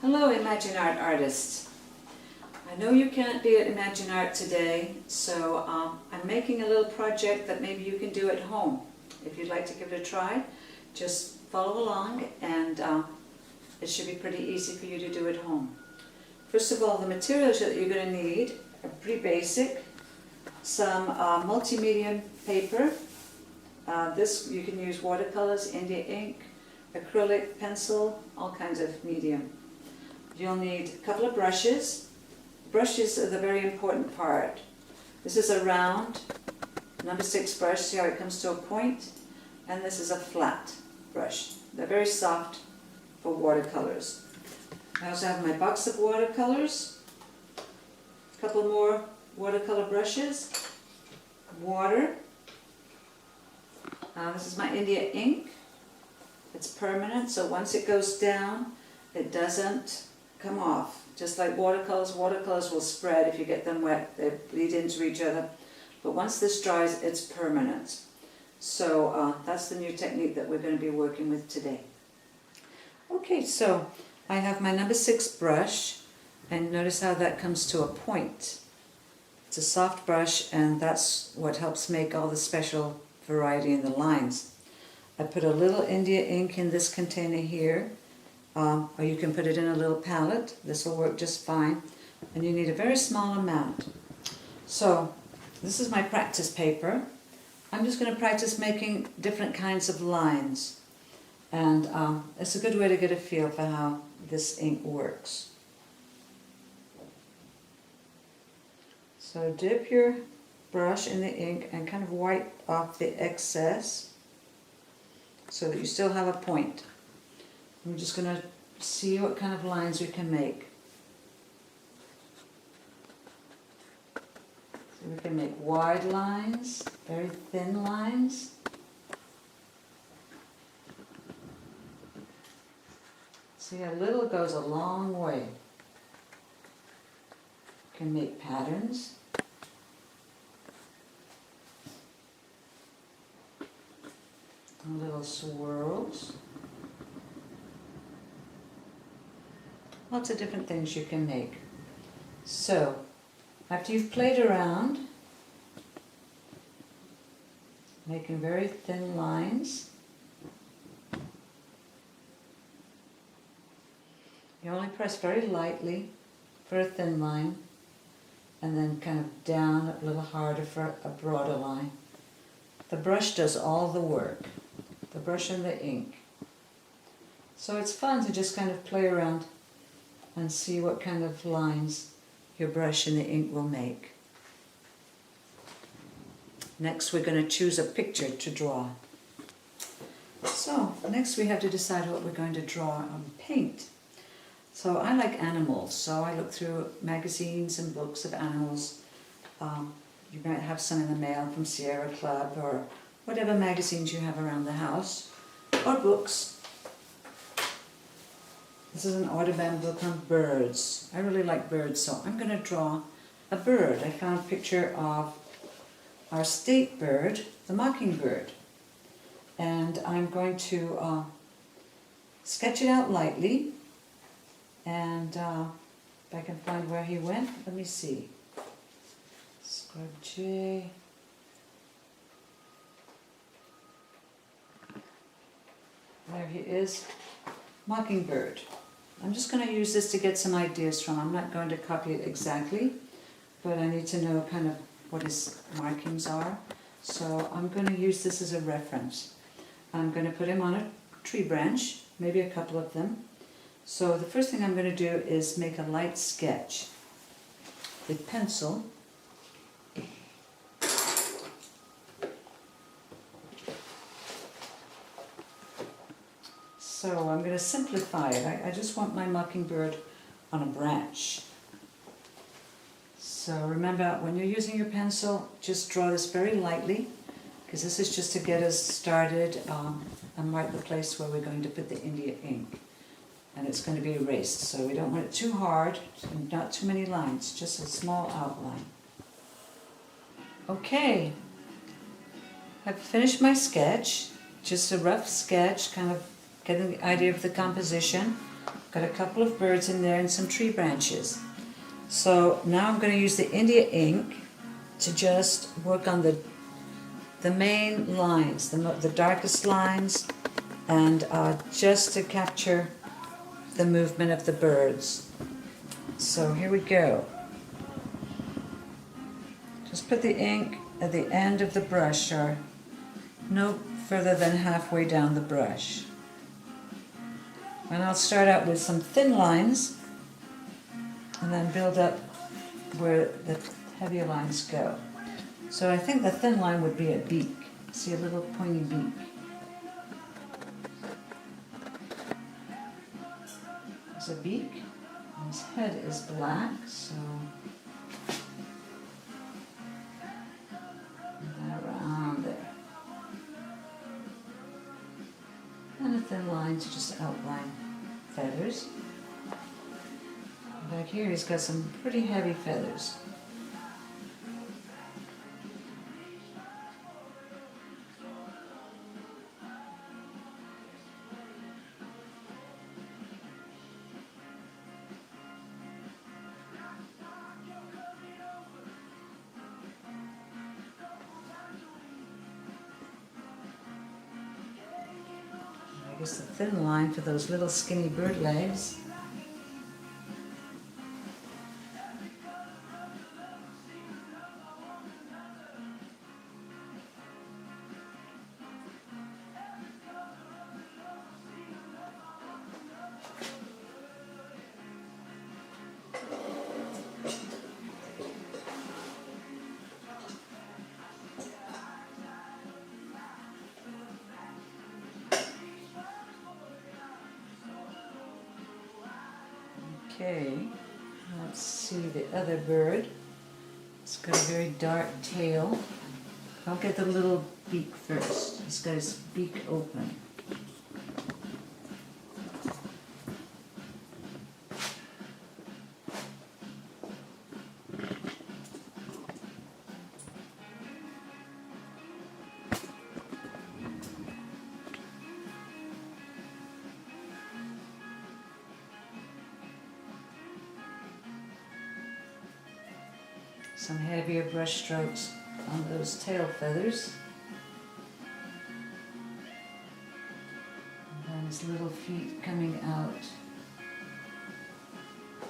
Hello, Imagine Art artists. I know you can't be at Imagine Art today, so I'm making a little project that maybe you can do at home. If you'd like to give it a try, just follow along and it should be pretty easy for you to do at home. First of all, the materials that you're going to need are pretty basic. Some multi-medium paper. This you can use watercolors, India ink, acrylic, pencil, all kinds of medium. You'll need a couple of brushes. Brushes are the very important part. This is a round number 6 brush, see how it comes to a point? And this is a flat brush. They're very soft for watercolors. I also have my box of watercolors, a couple more watercolor brushes, water. This is my India ink. It's permanent, so once it goes down, it doesn't come off. Just like watercolors will spread if you get them wet. They bleed into each other. But once this dries, it's permanent. So that's the new technique that we're going to be working with today. Okay, so I have my number 6 brush, and notice how that comes to a point. It's a soft brush, and that's what helps make all the special variety in the lines. I put a little India ink in this container here, or you can put it in a little palette. This will work just fine, and you need a very small amount. So this is my practice paper. I'm just going to practice making different kinds of lines, and it's a good way to get a feel for how this ink works. So dip your brush in the ink and kind of wipe off the excess so that you still have a point. I'm just going to see what kind of lines we can make. So we can make wide lines, very thin lines. See, a little goes a long way. You can make patterns. Little swirls. Lots of different things you can make. So, after you've played around, making very thin lines, you only press very lightly for a thin line, and then kind of down a little harder for a broader line. The brush does all the work. The brush and the ink. So it's fun to just kind of play around and see what kind of lines your brush and the ink will make. Next we're going to choose a picture to draw. So next we have to decide what we're going to draw on paint. So I like animals, so I look through magazines and books of animals. You might have some in the mail from Sierra Club or whatever magazines you have around the house, or books. This is an Audubon book on birds. I really like birds, so I'm going to draw a bird. I found a picture of our state bird, the mockingbird. And I'm going to sketch it out lightly. And if I can find where he went, let me see. Scrub J. There he is, mockingbird. I'm just going to use this to get some ideas from. I'm not going to copy it exactly, but I need to know kind of what his markings are. So I'm going to use this as a reference. I'm going to put him on a tree branch, maybe a couple of them. So the first thing I'm going to do is make a light sketch with pencil. So I'm going to simplify it. I just want my mockingbird on a branch. So remember, when you're using your pencil, just draw this very lightly, because this is just to get us started and mark the place where we're going to put the India ink. And it's going to be erased, so we don't want it too hard and not too many lines, just a small outline. Okay, I've finished my sketch, just a rough sketch, kind of getting the idea of the composition. Got a couple of birds in there and some tree branches. So now I'm going to use the India ink to just work on the main lines, the darkest lines, and just to capture the movement of the birds. So here we go. Just put the ink at the end of the brush, or no further than halfway down the brush. And I'll start out with some thin lines and then build up where the heavier lines go. So I think the thin line would be a beak. See, a little pointy beak. There's a beak, and his head is black, so around there. And a thin line to just outline feathers. Back here he's got some pretty heavy feathers. I guess the thin line for those little skinny bird legs. Okay, let's see the other bird. It's got a very dark tail. I'll get the little beak first. He's got his beak open. Some heavier brush strokes on those tail feathers. And then his little feet coming out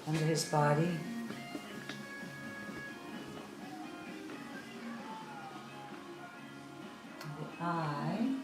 under his body. The eye.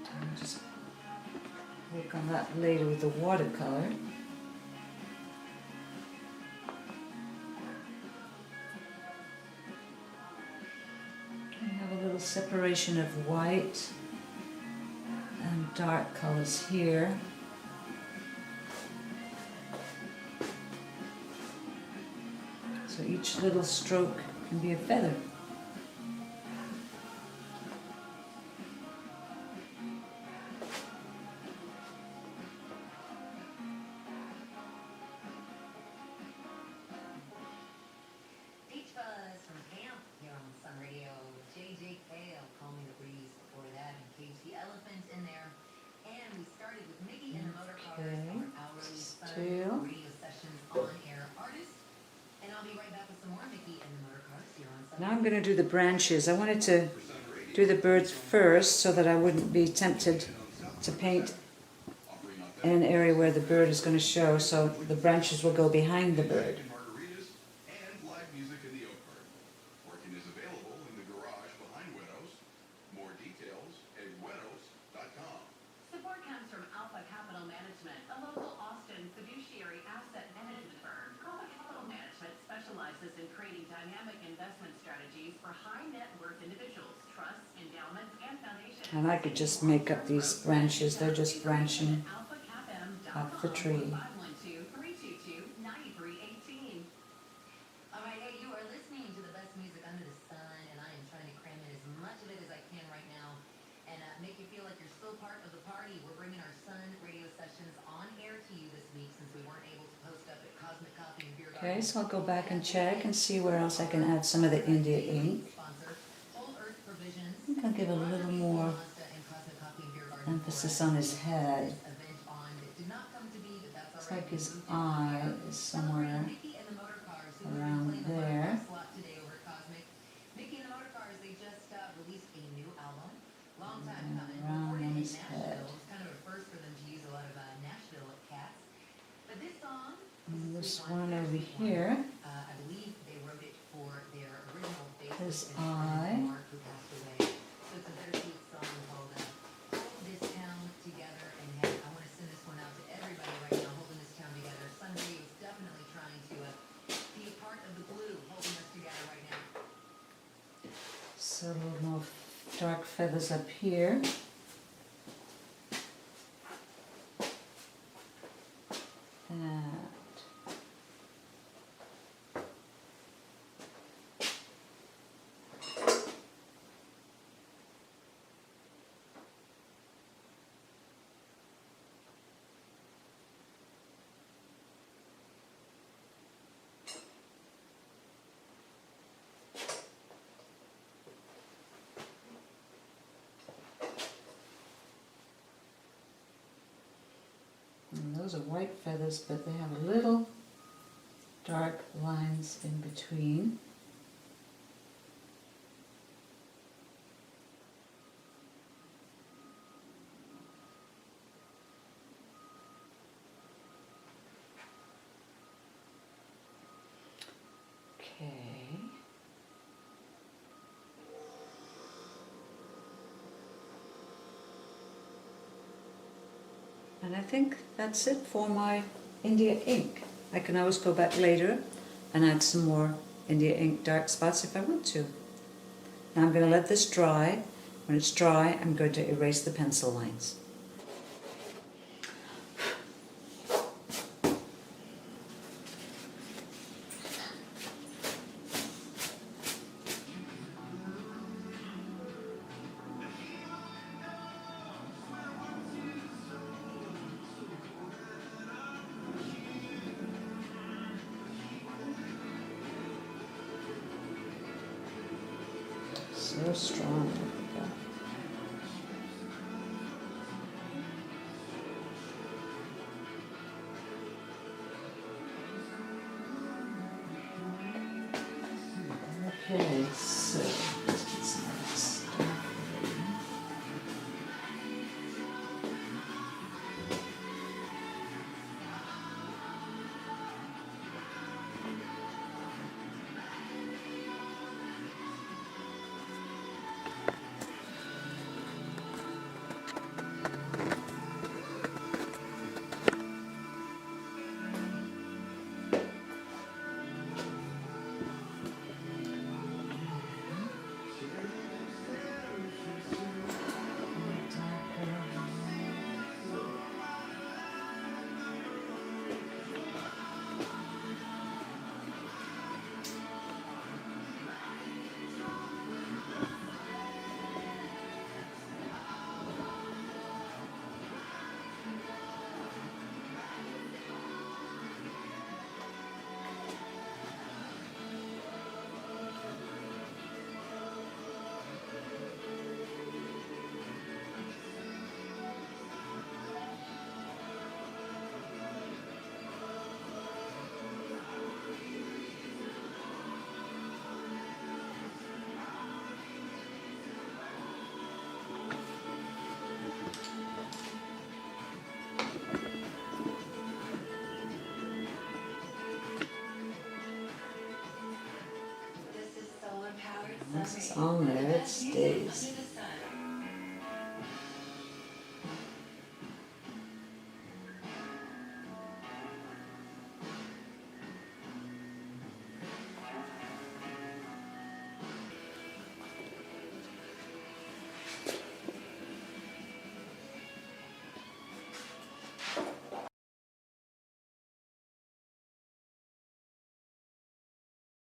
I'll just work on that later with the watercolor. Separation of white and dark colors here. So each little stroke can be a feather. Now I'm going to do the branches. I wanted to do the birds first so that I wouldn't be tempted to paint in an area where the bird is going to show, so the branches will go behind the bird. In creating dynamic investment strategies for high net worth individuals, trusts, endowments, and foundations. And I could just make up these branches. They're just branching off the tree. All right, hey, you are listening to the best music under the sun, and I am trying to cram in as much of it as I can right now and make you feel like you're still part of the party. We're bringing our Sun radio sessions on air to you this week since we weren't able to post up at Cosmic Coffee and Beer Garden. Okay, so I'll go back and check and see where else I can add some of the India ink. I think I'll give it a little more This is on his head. event on that did not come to be, but that's Looks all right. like his eye is somewhere Mickey and the Motor Cars, who will be around playing the there. Motor slot today over at Cosmic. Mickey and the Motor Cars, they just released a new album. Long time And coming. around Recorded on in his head. Nashville. It's kind of a first for them to use a lot of Nashville cats. But this song And is a this sweet one over bittersweet one. here, I believe they wrote it for their original bassist his and friend eye. Mark, who passed away. So it's a bittersweet song called Hold This Town Together. And hey, I want to send this one out to everybody right now, holding this town together. Sunday was definitely trying to be a part of the glue, holding us together right now. So a little more dark feathers up here. That. And those are white feathers, but they have little dark lines in between. Okay. And I think that's it for my India ink. I can always go back later and add some more India ink dark spots if I want to. Now I'm going to let this dry. When it's dry, I'm going to erase the pencil lines. So strong. There we go. Okay, so let's get some of this stuff in. Once it's on there, it stays.